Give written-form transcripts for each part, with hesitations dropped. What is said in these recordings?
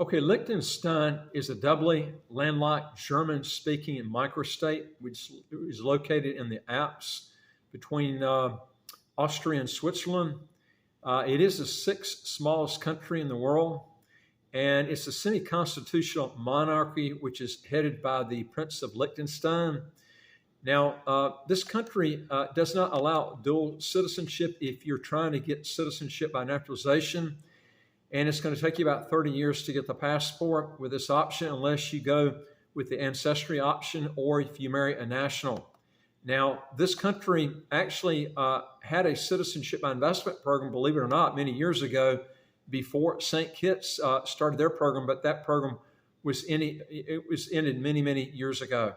Okay, Liechtenstein is a doubly landlocked German-speaking microstate, which is located in the Alps between Austria and Switzerland. It is the sixth smallest country in the world, and it's a semi-constitutional monarchy, which is headed by the Prince of Liechtenstein. Now, this country does not allow dual citizenship if you're trying to get citizenship by naturalization. And it's going to take you about 30 years to get the passport with this option, unless you go with the ancestry option or if you marry a national. Now, this country actually had a citizenship by investment program, believe it or not, many years ago before St. Kitts started their program, but that program was ended many, many years ago.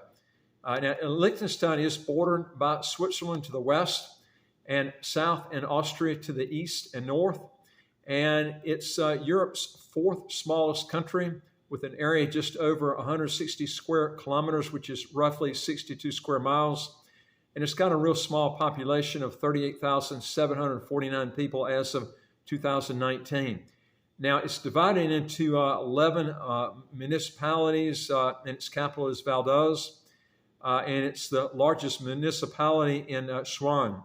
Now, Liechtenstein is bordered by Switzerland to the west and south and Austria to the east and north. And it's Europe's fourth smallest country with an area just over 160 square kilometers, which is roughly 62 square miles. And it's got a real small population of 38,749 people as of 2019. Now, it's divided into 11 municipalities, and its capital is Vaduz, and it's the largest municipality in Schwan.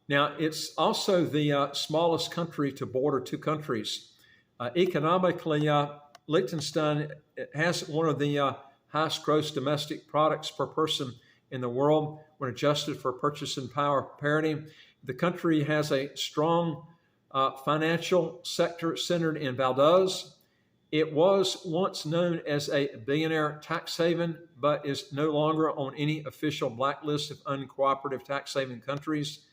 Now, it's also the smallest country to border two countries. Economically, Liechtenstein has one of the highest gross domestic products per person in the world when adjusted for purchasing power parity. The country has a strong financial sector centered in Vaduz. It was once known as a billionaire tax haven, but is no longer on any official blacklist of uncooperative tax haven countries.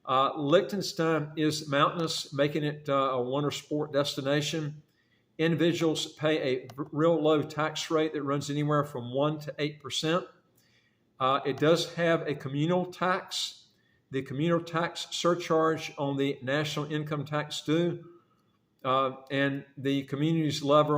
Liechtenstein is mountainous, making it a winter sport destination. Individuals pay a real low tax rate that runs anywhere from 1% to 8%. It does have a communal tax. The communal tax surcharge on the national income tax due, and the communities levy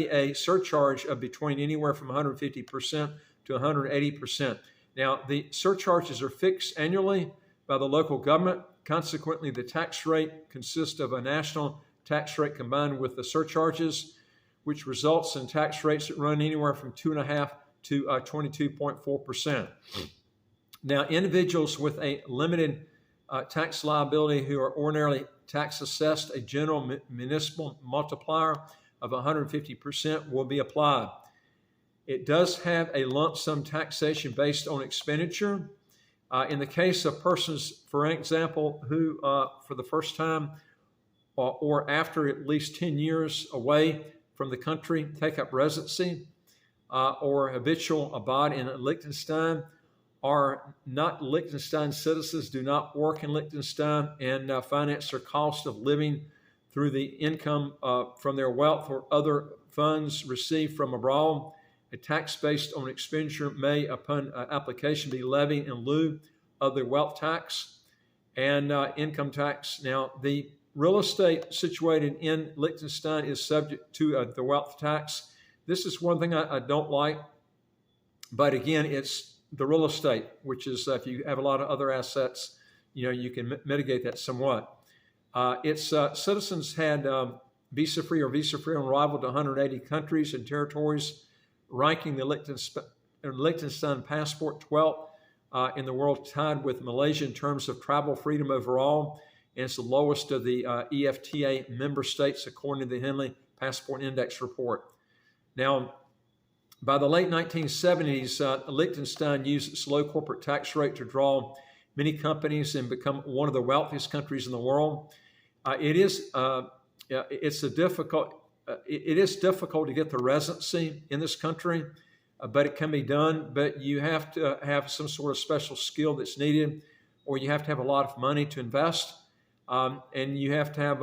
a surcharge of between anywhere from 150% to 180%. Now, the surcharges are fixed annually by the local government. Consequently, the tax rate consists of a national tax rate combined with the surcharges, which results in tax rates that run anywhere from 2.5% to 22.4%. Now, individuals with a limited tax liability who are ordinarily tax assessed, a general municipal multiplier of 150% will be applied. It does have a lump sum taxation based on expenditure. In the case of persons, for example, who for the first time or after at least 10 years away from the country take up residency or habitual abode in Liechtenstein, are not Liechtenstein citizens, do not work in Liechtenstein, and finance their cost of living through the income from their wealth or other funds received from abroad. A tax based on expenditure may, upon application, be levied in lieu of the wealth tax and income tax. Now, the real estate situated in Liechtenstein is subject to the wealth tax. This is one thing I don't like, but again, it's the real estate, which is if you have a lot of other assets, you can mitigate that somewhat. Its citizens had visa-free or visa-free on arrival to 180 countries and territories, ranking the Liechtenstein passport 12th in the world, tied with Malaysia in terms of travel freedom overall, and it's the lowest of the EFTA member states according to the Henley Passport Index report. Now, by the late 1970s, Liechtenstein used its low corporate tax rate to draw many companies and become one of the wealthiest countries in the world. It is difficult to get the residency in this country, but it can be done. But you have to have some sort of special skill that's needed, or you have to have a lot of money to invest. And you have to have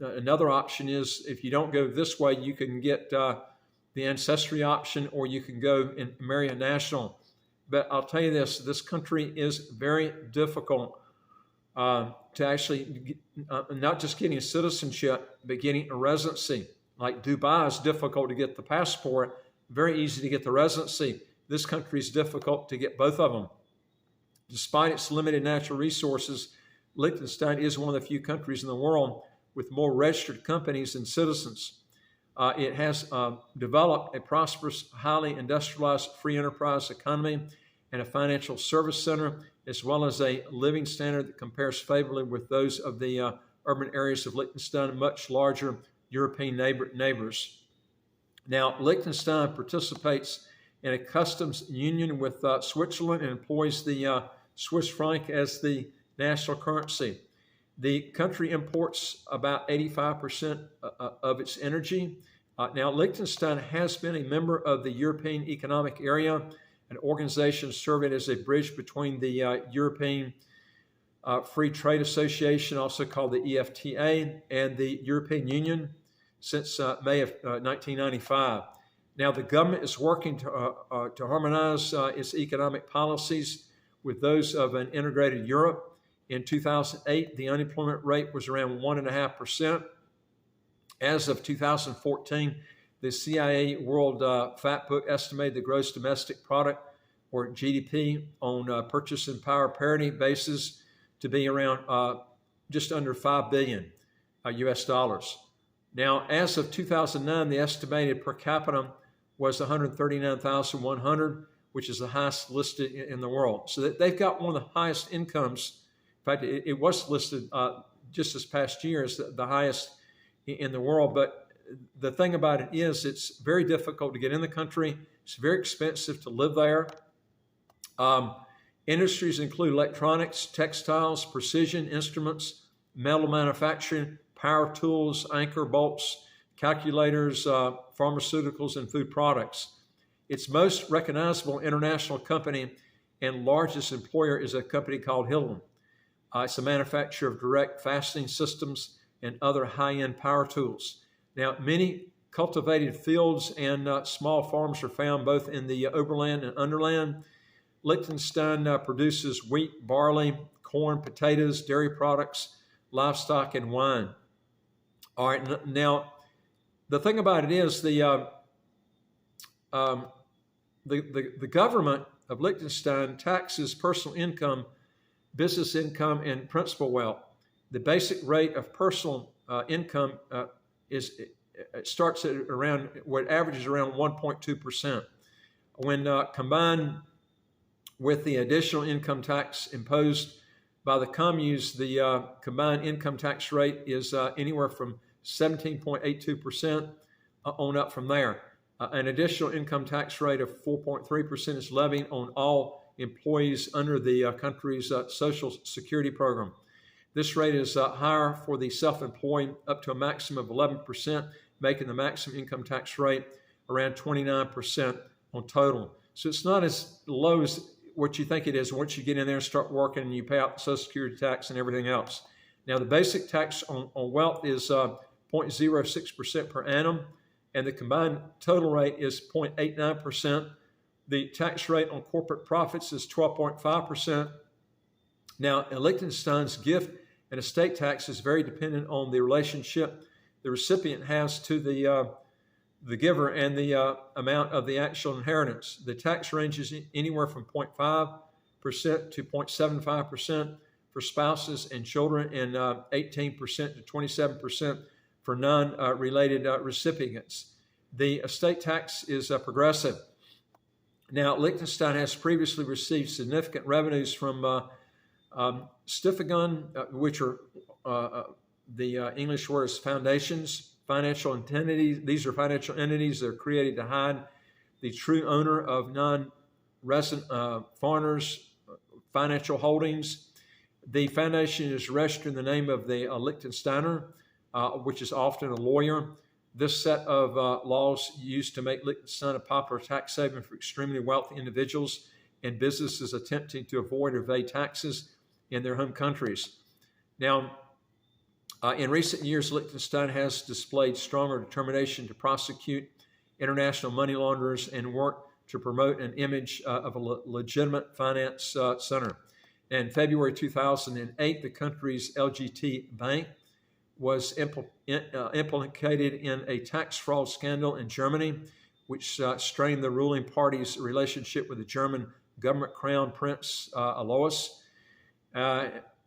another option is if you don't go this way, you can get the ancestry option, or you can go and marry a national. But I'll tell you this country is very difficult to actually, not just getting a citizenship, but getting a residency. Like Dubai is difficult to get the passport, very easy to get the residency. This country is difficult to get both of them. Despite its limited natural resources, Liechtenstein is one of the few countries in the world with more registered companies than citizens. It has developed a prosperous, highly industrialized free enterprise economy and a financial service center, as well as a living standard that compares favorably with those of the urban areas of Liechtenstein, much larger European neighbors. Now, Liechtenstein participates in a customs union with Switzerland and employs the Swiss franc as the national currency. The country imports about 85% of its energy. Now, Liechtenstein has been a member of the European Economic Area, an organization serving as a bridge between the European Free Trade Association, also called the EFTA, and the European Union since May of 1995. Now, the government is working to harmonize its economic policies with those of an integrated Europe. In 2008, the unemployment rate was around 1.5%. As of 2014, the CIA World Factbook estimated the gross domestic product, or GDP, on purchasing power parity basis to be around just under $5 billion US dollars. Now, as of 2009, the estimated per capita was 139,100, which is the highest listed in the world. So they've got one of the highest incomes. In fact, it was listed just this past year as the highest in the world. But the thing about it is it's very difficult to get in the country. It's very expensive to live there. Industries include electronics, textiles, precision instruments, metal manufacturing, power tools, anchor bolts, calculators, pharmaceuticals, and food products. Its most recognizable international company and largest employer is a company called Hilton. It's a manufacturer of direct fastening systems and other high-end power tools. Now, many cultivated fields and small farms are found both in the Oberland and Underland. Liechtenstein produces wheat, barley, corn, potatoes, dairy products, livestock, and wine. All right, now, the thing about it is the government of Liechtenstein taxes personal income, business income, and principal wealth. The basic rate of personal income starts at around, what averages around 1.2%. When combined with the additional income tax imposed by the communes, the combined income tax rate is anywhere from 17.82% on up from there. An additional income tax rate of 4.3% is levied on all employees under the country's social security program. This rate is higher for the self-employed, up to a maximum of 11%, making the maximum income tax rate around 29% on total. So it's not as low as what you think it is once you get in there and start working and you pay out Social Security tax and everything else. Now, the basic tax on wealth is 0.06% per annum, and the combined total rate is 0.89%. The tax rate on corporate profits is 12.5%. Now, Liechtenstein's gift and estate tax is very dependent on the relationship the recipient has to the giver and the amount of the actual inheritance. The tax ranges anywhere from 0.5% to 0.75% for spouses and children, and 18% to 27% for non-related recipients. The estate tax is progressive. Now, Liechtenstein has previously received significant revenues from Stiftung, which are the English word is foundations, financial entities. These are financial entities that are created to hide the true owner of non-resident foreigners' financial holdings. The foundation is registered in the name of the Liechtensteiner, which is often a lawyer. This set of laws used to make Liechtenstein a popular tax haven for extremely wealthy individuals and businesses attempting to avoid or evade taxes in their home countries. Now, in recent years, Liechtenstein has displayed stronger determination to prosecute international money launderers and work to promote an image of a legitimate finance center. In February 2008, the country's LGT Bank was implicated in a tax fraud scandal in Germany, which strained the ruling party's relationship with the German government crown prince Alois.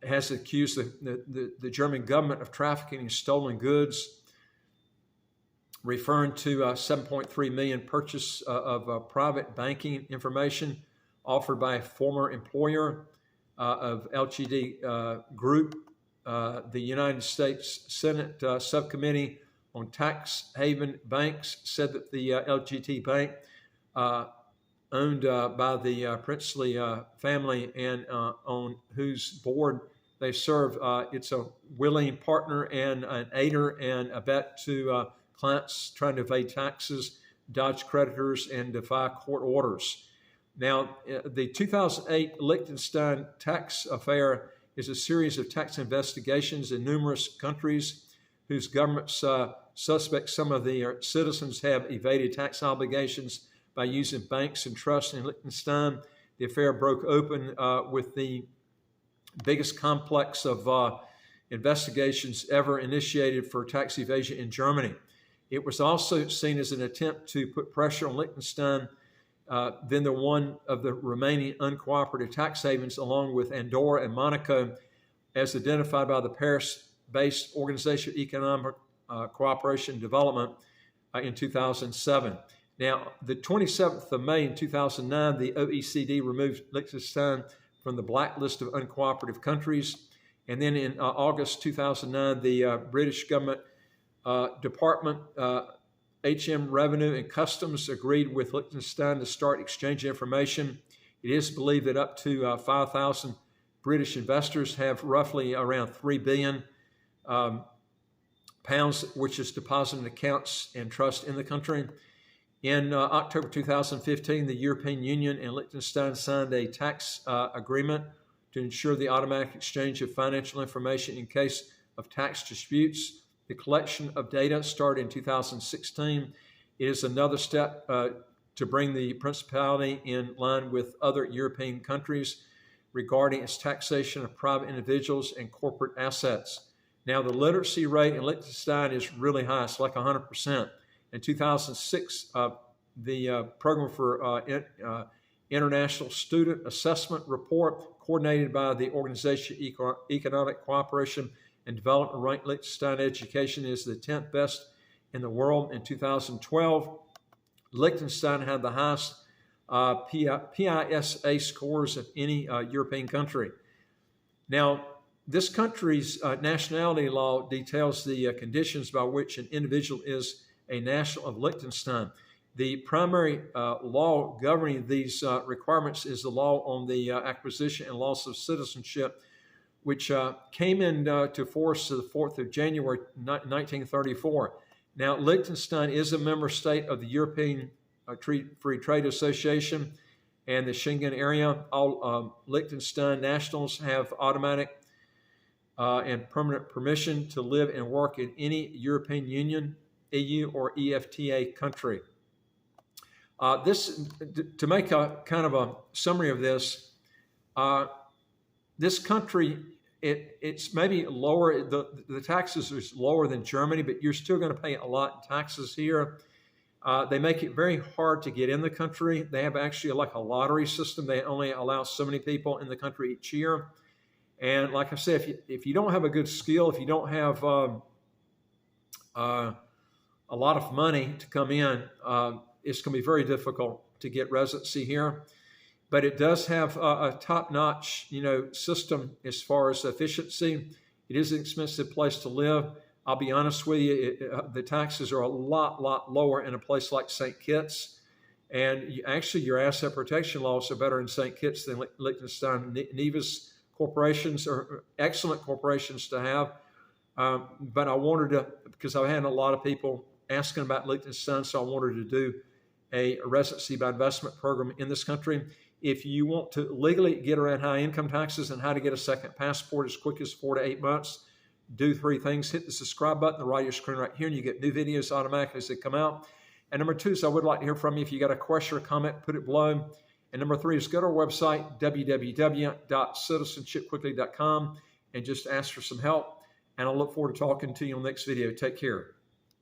has accused the German government of trafficking in stolen goods, referring to 7.3 million purchase of private banking information offered by a former employer of LGD Group. The United States Senate Subcommittee on Tax Haven Banks said that the LGT Bank, owned by the princely family and on whose board they serve, it's a willing partner and an aider and abet to clients trying to evade taxes, dodge creditors, and defy court orders. Now, the 2008 Liechtenstein tax affair is a series of tax investigations in numerous countries whose governments suspect some of their citizens have evaded tax obligations by using banks and trusts in Liechtenstein. The affair broke open with the biggest complex of investigations ever initiated for tax evasion in Germany. It was also seen as an attempt to put pressure on Liechtenstein, then the one of the remaining uncooperative tax havens, along with Andorra and Monaco, as identified by the Paris-based Organization of Economic Cooperation and Development in 2007. Now, the 27th of May in 2009, the OECD removed Liechtenstein from the blacklist of uncooperative countries. And then in August 2009, the British government Department, HM Revenue and Customs, agreed with Liechtenstein to start exchanging information. It is believed that up to 5,000 British investors have roughly around 3 billion pounds, which is deposited in accounts and trust in the country. In October 2015, the European Union and Liechtenstein signed a tax agreement to ensure the automatic exchange of financial information in case of tax disputes. The collection of data started in 2016. It is another step to bring the principality in line with other European countries regarding its taxation of private individuals and corporate assets. Now, the literacy rate in Liechtenstein is really high. It's like 100%. In 2006, the Program for International Student Assessment Report, coordinated by the Organization of Economic Cooperation and Development, ranked Liechtenstein education is the 10th best in the world. In 2012, Liechtenstein had the highest PISA scores of any European country. Now, this country's nationality law details the conditions by which an individual is a national of Liechtenstein. The primary law governing these requirements is the law on the acquisition and loss of citizenship, which came into force the 4th of January 1934. Now, Liechtenstein is a member state of the European Free Trade Association and the Schengen area. All Liechtenstein nationals have automatic and permanent permission to live and work in any European Union, EU, or EFTA country. To make a kind of a summary of this, this country, it's maybe lower, the taxes is lower than Germany, but you're still going to pay a lot in taxes here. They make it very hard to get in the country. They have actually like a lottery system. They only allow so many people in the country each year. And like I said, if you don't have a good skill, if you don't have a lot of money to come in, it's going to be very difficult to get residency here. But it does have a top-notch, system as far as efficiency. It is an expensive place to live. I'll be honest with you, the taxes are a lot lower in a place like St. Kitts. And actually, your asset protection laws are better in St. Kitts than Liechtenstein. Nevis corporations are excellent corporations to have. But I wanted to, because I've had a lot of people asking about Liechtenstein, so I wanted to do a residency by investment program in this country. If you want to legally get around high income taxes and how to get a second passport as quick as 4 to 8 months, do 3 things. Hit the subscribe button, the right of your screen right here, and you get new videos automatically as they come out. And number 2 is I would like to hear from you. If you got a question or comment, put it below. And number 3 is go to our website, www.citizenshipquickly.com, and just ask for some help. And I look forward to talking to you on the next video. Take care.